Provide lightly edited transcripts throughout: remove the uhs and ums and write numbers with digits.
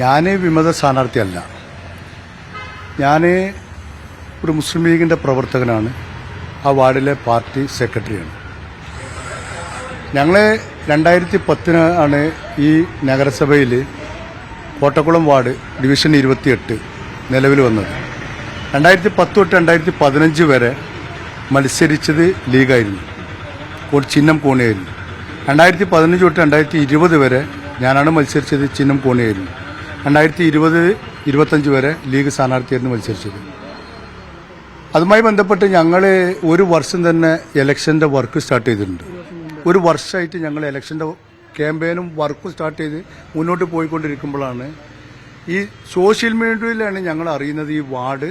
ഞാൻ വിമത സ്ഥാനാർത്ഥിയല്ല. ഞാൻ ഒരു മുസ്ലിം ലീഗിൻ്റെ പ്രവർത്തകനാണ്. ആ വാർഡിലെ പാർട്ടി സെക്രട്ടറിയാണ്. ഞങ്ങൾ 2010 ആണ് ഈ നഗരസഭയിൽ കോട്ടക്കുളം വാർഡ് ഡിവിഷൻ 28 നിലവിൽ വന്നത്. 2010 തൊട്ട് 2015 വരെ മത്സരിച്ചത് ലീഗായിരുന്നു. ചിഹ്നം കോണിയായിരുന്നു. 2015 തൊട്ട് 2020 വരെ ഞാനാണ് മത്സരിച്ചത്. ചിഹ്നം കോണിയായിരുന്നു. 2020-25 വരെ ലീഗ് സ്ഥാനാർത്ഥിയായിരുന്നു മത്സരിച്ചത്. അതുമായി ബന്ധപ്പെട്ട് ഞങ്ങൾ ഒരു വർഷം തന്നെ ഇലക്ഷൻ്റെ വർക്ക് സ്റ്റാർട്ട് ചെയ്തിട്ടുണ്ട്. ഒരു വർഷമായിട്ട് ഞങ്ങൾ ഇലക്ഷൻ്റെ ക്യാമ്പയിനും വർക്കും സ്റ്റാർട്ട് ചെയ്ത് മുന്നോട്ട് പോയിക്കൊണ്ടിരിക്കുമ്പോഴാണ് ഈ സോഷ്യൽ മീഡിയയിലാണ് ഞങ്ങൾ അറിയുന്നത് ഈ വാർഡ്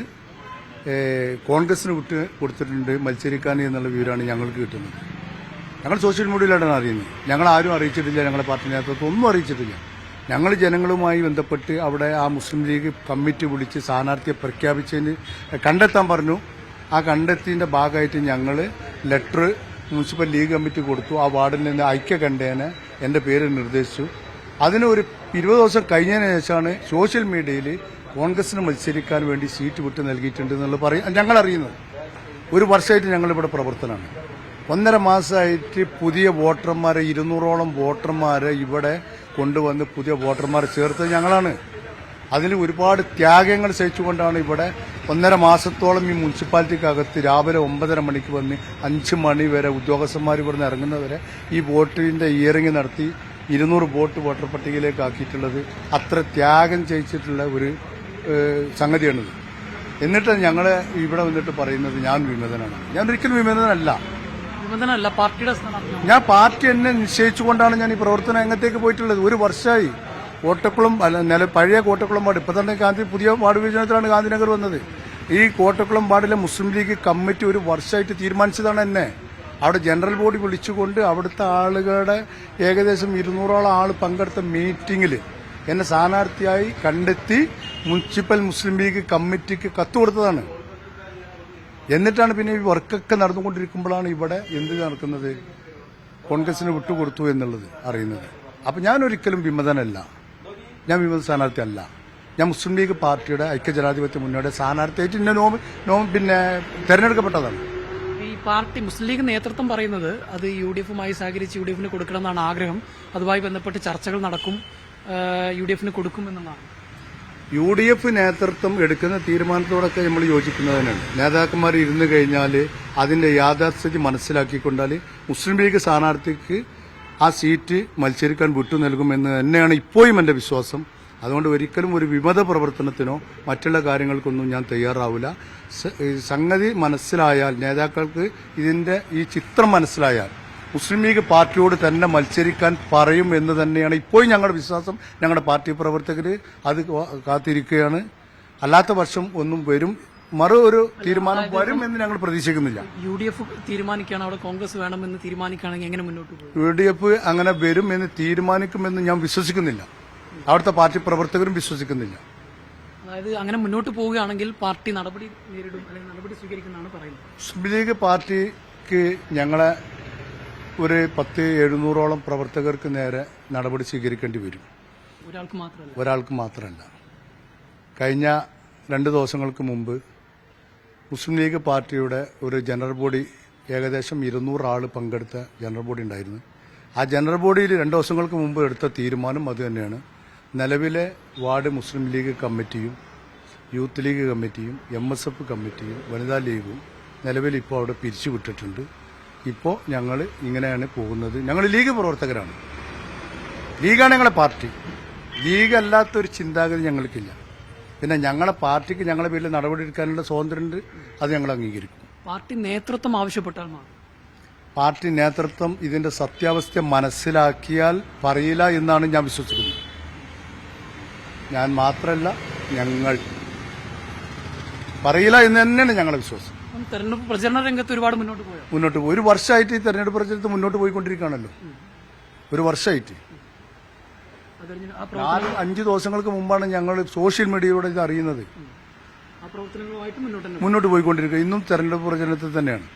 കോൺഗ്രസിന് വിട്ട് കൊടുത്തിട്ടുണ്ട് മത്സരിക്കാൻ എന്നുള്ള വിവരമാണ് ഞങ്ങൾക്ക് കിട്ടുന്നത്. ഞങ്ങൾ സോഷ്യൽ മീഡിയയിലാണ് അറിയുന്നത്. ഞങ്ങൾ ആരും അറിയിച്ചിട്ടില്ല. ഞങ്ങളുടെ പാർട്ടി നേതൃത്വം ഒന്നും അറിയിച്ചിട്ടില്ല. ഞങ്ങൾ ജനങ്ങളുമായി ബന്ധപ്പെട്ട് അവിടെ ആ മുസ്ലിം ലീഗ് കമ്മിറ്റി വിളിച്ച് സ്ഥാനാർത്ഥിയെ പ്രഖ്യാപിച്ചതിന് കണ്ടെത്താൻ പറഞ്ഞു. ആ കണ്ടെത്തിയതിൻ്റെ ഭാഗമായിട്ട് ഞങ്ങൾ ലെറ്റർ മുനിസിപ്പൽ ലീഗ് കമ്മിറ്റി കൊടുത്തു. ആ വാർഡിൽ നിന്ന് ഐക്യകണ്ഠേന എൻ്റെ പേര് നിർദ്ദേശിച്ചു. അതിന് ഒരു 20 ദിവസം കഴിഞ്ഞതിന് ശേഷമാണ് സോഷ്യൽ മീഡിയയിൽ കോൺഗ്രസിന് മത്സരിക്കാൻ വേണ്ടി സീറ്റ് വിട്ട് നൽകിയിട്ടുണ്ട് എന്നുള്ളത് ഞങ്ങൾ അറിയുന്നത്. ഒരു വർഷമായിട്ട് ഞങ്ങളിവിടെ പ്രവർത്തനമാണ്. 1.5 മാസമായിട്ട് പുതിയ വോട്ടർമാരെ 200ഓളം വോട്ടർമാരെ ഇവിടെ കൊണ്ടുവന്ന് പുതിയ വോട്ടർമാരെ ചേർത്തത് ഞങ്ങളാണ്. അതിന് ഒരുപാട് ത്യാഗങ്ങൾ സഹിച്ചുകൊണ്ടാണ് ഇവിടെ 1.5 മാസത്തോളം ഈ മുനിസിപ്പാലിറ്റിക്കകത്ത് രാവിലെ 9:30 മണിക്ക് വന്ന് 5 മണി വരെ ഉദ്യോഗസ്ഥന്മാർ ഇവിടുന്ന് ഇറങ്ങുന്നവരെ ഈ വോട്ടിൻ്റെ ഇയറിംഗ് നടത്തി 200 വോട്ട് വോട്ടർ പട്ടികയിലേക്ക് ആക്കിയിട്ടുള്ളത്. അത്ര ത്യാഗം ചെയ്യിച്ചിട്ടുള്ള ഒരു സംഗതിയാണിത്. എന്നിട്ട് ഞങ്ങൾ ഇവിടെ വന്നിട്ട് പറയുന്നത് ഞാൻ വിമതനാണ്. ഞാൻ ഒരിക്കലും വിമതനല്ല. ഞാൻ പാർട്ടി എന്നെ നിശ്ചയിച്ചുകൊണ്ടാണ് ഞാൻ ഈ പ്രവർത്തന രംഗത്തേക്ക് പോയിട്ടുള്ളത്. ഒരു വർഷമായി കോട്ടക്കുളം പഴയ കോട്ടക്കുളം വാർഡ്, ഇപ്പൊ തന്നെ പുതിയ വാർഡ് വിഭജനത്തിലാണ് ഗാന്ധിനഗർ വന്നത്. ഈ കോട്ടക്കുളം വാർഡിലെ മുസ്ലിം ലീഗ് കമ്മിറ്റി ഒരു വർഷമായിട്ട് തീരുമാനിച്ചതാണ് എന്നെ. അവിടെ ജനറൽ ബോഡി വിളിച്ചുകൊണ്ട് അവിടുത്തെ ആളുകളുടെ ഏകദേശം 200ഓളം ആൾ പങ്കെടുത്ത മീറ്റിംഗിൽ എന്നെ സ്ഥാനാർത്ഥിയായി കണ്ടെത്തി മുനിസിപ്പൽ മുസ്ലിം ലീഗ് കമ്മിറ്റിക്ക് കത്ത് കൊടുത്തതാണ്. എന്നിട്ടാണ് പിന്നെ ഈ വർക്കൊക്കെ നടന്നുകൊണ്ടിരിക്കുമ്പോഴാണ് ഇവിടെ എന്ത് നടക്കുന്നത്, കോൺഗ്രസിന് വിട്ടുകൊടുത്തു എന്നുള്ളത് അറിയുന്നത്. അപ്പം ഞാനൊരിക്കലും വിമതനല്ല. ഞാൻ വിമത സ്ഥാനാർത്ഥി അല്ല. ഞാൻ മുസ്ലിം ലീഗ് പാർട്ടിയുടെ ഐക്യജനാധിപത്യ മുന്നണിയുടെ സ്ഥാനാർത്ഥിയായിട്ട് പിന്നെ തെരഞ്ഞെടുക്കപ്പെട്ടതാണ്. ഈ പാർട്ടി മുസ്ലിം ലീഗ് നേതൃത്വം പറയുന്നത് അത് UDF-മായി സഹകരിച്ച് UDF-ന് കൊടുക്കണമെന്നാണ് ആഗ്രഹം. അതുമായി ബന്ധപ്പെട്ട് ചർച്ചകൾ നടക്കും, UDF-ന് കൊടുക്കുമെന്നാണ്. UDF നേതൃത്വം എടുക്കുന്ന തീരുമാനത്തോടൊക്കെ നമ്മൾ യോജിക്കുന്നതിനാണ്. നേതാക്കന്മാർ ഇരുന്ന് കഴിഞ്ഞാൽ അതിന്റെ യാഥാർത്ഥ്യം മനസ്സിലാക്കിക്കൊണ്ടാൽ മുസ്ലിം ലീഗ് സ്ഥാനാർത്ഥിക്ക് ആ സീറ്റ് മത്സരിക്കാൻ വിട്ടു നൽകുമെന്ന് തന്നെയാണ് ഇപ്പോഴും എന്റെ വിശ്വാസം. അതുകൊണ്ട് ഒരിക്കലും ഒരു വിമത പ്രവർത്തനത്തിനോ മറ്റുള്ള കാര്യങ്ങൾക്കൊന്നും ഞാൻ തയ്യാറാവില്ല. സംഗതി മനസ്സിലായാൽ, നേതാക്കൾക്ക് ഇതിന്റെ ഈ ചിത്രം മനസ്സിലായാൽ മുസ്ലിം ലീഗ് പാർട്ടിയോട് തന്നെ മത്സരിക്കാൻ പറയും എന്ന് തന്നെയാണ് ഇപ്പോഴും ഞങ്ങളുടെ വിശ്വാസം. ഞങ്ങളുടെ പാർട്ടി പ്രവർത്തകർ അത് കാത്തിരിക്കുകയാണ്. അല്ലാത്ത വർഷം ഒന്നും വരും, ഒരു തീരുമാനം വരും എന്ന് ഞങ്ങൾ പ്രതീക്ഷിക്കുന്നില്ല. UDF തീരുമാനിക്കുകയാണ് അവിടെ കോൺഗ്രസ് വേണമെന്ന് തീരുമാനിക്കുകയാണെങ്കിൽ എങ്ങനെ മുന്നോട്ട് പോകും? UDF അങ്ങനെ വരും എന്ന് തീരുമാനിക്കുമെന്ന് ഞാൻ വിശ്വസിക്കുന്നില്ല. അവിടുത്തെ പാർട്ടി പ്രവർത്തകരും വിശ്വസിക്കുന്നില്ല. അതായത് അങ്ങനെ മുന്നോട്ട് പോവുകയാണെങ്കിൽ പാർട്ടി നടപടി നേരിടും, അല്ലെങ്കിൽ നടപടി സ്വീകരിക്കുന്നതാണ് പറയുന്നത്. മുസ്ലിം ലീഗ് പാർട്ടിക്ക് ഞങ്ങളെ ഒരു 700-ഓളം പ്രവർത്തകർക്ക് നേരെ നടപടി സ്വീകരിക്കേണ്ടി വരും. ഒരാൾക്ക് മാത്രമല്ല. കഴിഞ്ഞ 2 ദിവസങ്ങൾക്ക് മുമ്പ് മുസ്ലിം ലീഗ് പാർട്ടിയുടെ ഒരു ജനറൽ ബോഡി, ഏകദേശം 200 ആൾ പങ്കെടുത്ത ജനറൽ ബോഡി ഉണ്ടായിരുന്നു. ആ ജനറൽ ബോഡിയിൽ 2 ദിവസങ്ങൾക്ക് മുമ്പ് എടുത്ത തീരുമാനം അത് തന്നെയാണ്. നിലവിലെ വാർഡ് മുസ്ലിം ലീഗ് കമ്മിറ്റിയും യൂത്ത് ലീഗ് കമ്മിറ്റിയും MSF കമ്മിറ്റിയും വനിതാ ലീഗും നിലവിൽ ഇപ്പോൾ അവിടെ പിരിച്ചുവിട്ടിട്ടുണ്ട്. ഇപ്പോൾ ഞങ്ങൾ ഇങ്ങനെയാണ് പോകുന്നത്. ഞങ്ങൾ ലീഗ് പ്രവർത്തകരാണ്. ലീഗാണ് ഞങ്ങളെ പാർട്ടി. ലീഗ് അല്ലാത്തൊരു ചിന്താഗതി ഞങ്ങൾക്കില്ല. പിന്നെ ഞങ്ങളെ പാർട്ടിക്ക് ഞങ്ങളുടെ പേരിൽ നടപടി എടുക്കാനുള്ള സ്വാതന്ത്ര്യമുണ്ട്. അത് ഞങ്ങൾ അംഗീകരിക്കും. പാർട്ടി നേതൃത്വം ആവശ്യപ്പെട്ടാൽ പാർട്ടി നേതൃത്വം ഇതിന്റെ സത്യാവസ്ഥ മനസ്സിലാക്കിയാൽ പറയില്ല എന്നാണ് ഞാൻ വിശ്വസിക്കുന്നത്. ഞാൻ മാത്രമല്ല, ഞങ്ങൾ പറയില്ല എന്ന് തന്നെയാണ് ഞങ്ങളുടെ വിശ്വാസം. തെരഞ്ഞെടുപ്പ് പ്രചരണ രംഗത്ത് ഒരുപാട് മുന്നോട്ട് പോയി. ഒരു വർഷമായിട്ട് ഈ തെരഞ്ഞെടുപ്പ് പ്രചരണത്തിൽ മുന്നോട്ട് പോയിക്കൊണ്ടിരിക്കുകയാണല്ലോ. ഒരു വർഷമായിട്ട് 4-5 ദിവസങ്ങൾക്ക് മുമ്പാണ് ഞങ്ങൾ സോഷ്യൽ മീഡിയയിലൂടെ ഇത് അറിയുന്നത്. മുന്നോട്ട് പോയിക്കൊണ്ടിരിക്കുക. ഇന്നും തെരഞ്ഞെടുപ്പ് പ്രചരണത്തിൽ തന്നെയാണ്.